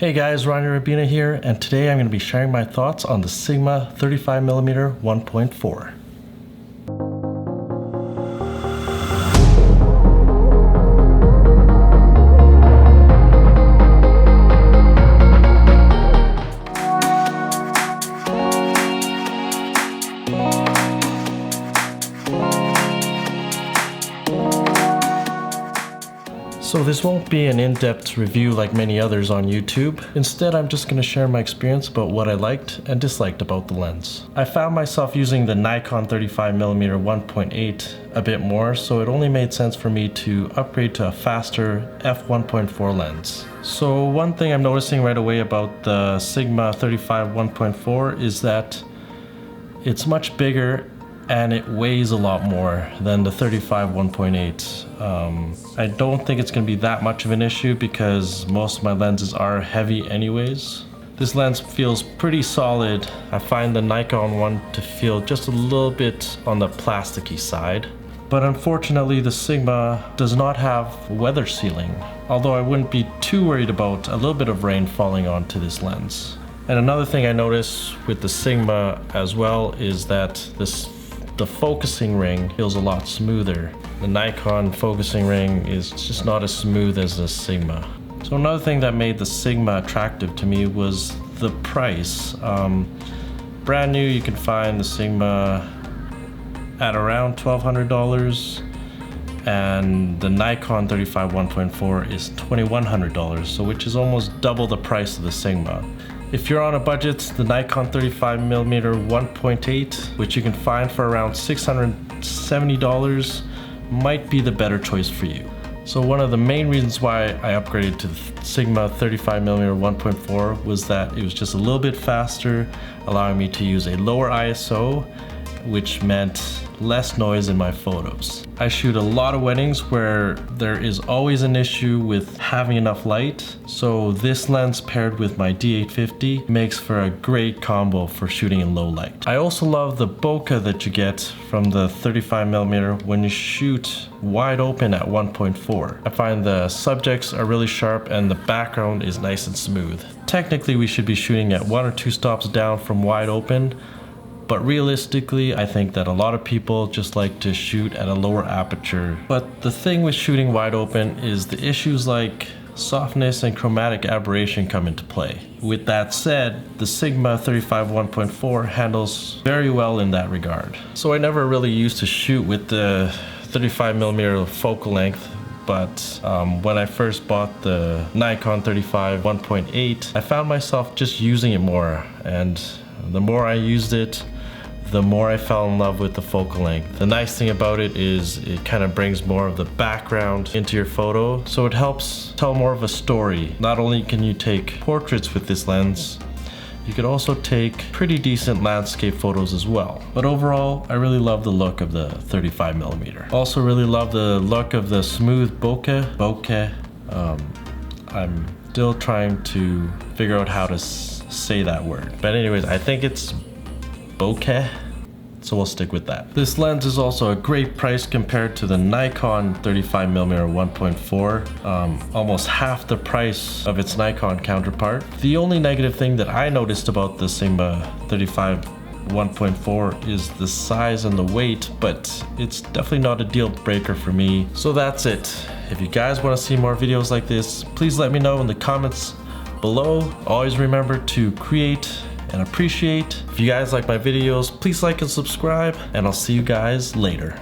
Hey guys, Ronnie Rabina here, and today I'm going to be sharing my thoughts on the Sigma 35mm 1.4. So this won't be an in-depth review like many others on YouTube. Instead, I'm just going to share my experience about what I liked and disliked about the lens. I found myself using the Nikon 35mm 1.8 a bit more, so it only made sense for me to upgrade to a faster f1.4 lens. So one thing I'm noticing right away about the Sigma 35 1.4 is that it's much bigger and it weighs a lot more than the 35 1.8. I don't think it's going to be that much of an issue because most of my lenses are heavy anyways. This lens feels pretty solid. I find the Nikon one to feel just a little bit on the plasticky side. But unfortunately the Sigma does not have weather sealing, although I wouldn't be too worried about a little bit of rain falling onto this lens. And another thing I notice with the Sigma as well is that the focusing ring feels a lot smoother. The Nikon focusing ring is just not as smooth as the Sigma. So another thing that made the Sigma attractive to me was the price. Brand new, you can find the Sigma at around $1,200, and the Nikon 35 1.4 is $2,100, so which is almost double the price of the Sigma. If you're on a budget, the Nikon 35mm 1.8, which you can find for around $670, might be the better choice for you. So one of the main reasons why I upgraded to the Sigma 35mm 1.4 was that it was just a little bit faster, allowing me to use a lower ISO, which meant less noise in my photos. I shoot a lot of weddings where there is always an issue with having enough light, so this lens paired with my D850 makes for a great combo for shooting in low light. I also love the bokeh that you get from the 35mm when you shoot wide open at 1.4. I find the subjects are really sharp and the background is nice and smooth. Technically we should be shooting at 1 or 2 stops down from wide open, but realistically, I think that a lot of people just like to shoot at a lower aperture. But the thing with shooting wide open is the issues like softness and chromatic aberration come into play. With that said, the Sigma 35 1.4 handles very well in that regard. So I never really used to shoot with the 35mm focal length, but when I first bought the Nikon 35 1.8, I found myself just using it more, and the more I used it, the more I fell in love with the focal length. The nice thing about it is it kind of brings more of the background into your photo, so it helps tell more of a story. Not only can you take portraits with this lens, you could also take pretty decent landscape photos as well. But overall, I really love the look of the 35mm. Also really love the look of the smooth bokeh. I'm still trying to figure out how to say that word. But anyways, I think it's bokeh, so we'll stick with that. This lens is also a great price compared to the Nikon 35mm 1.4, almost half the price of its Nikon counterpart. The only negative thing that I noticed about the Sigma 35 1.4 is the size and the weight, but it's definitely not a deal breaker for me. So that's it. If you guys want to see more videos like this, please let me know in the comments below. Always remember to create and appreciate. If you guys like my videos, please like and subscribe, and I'll see you guys later.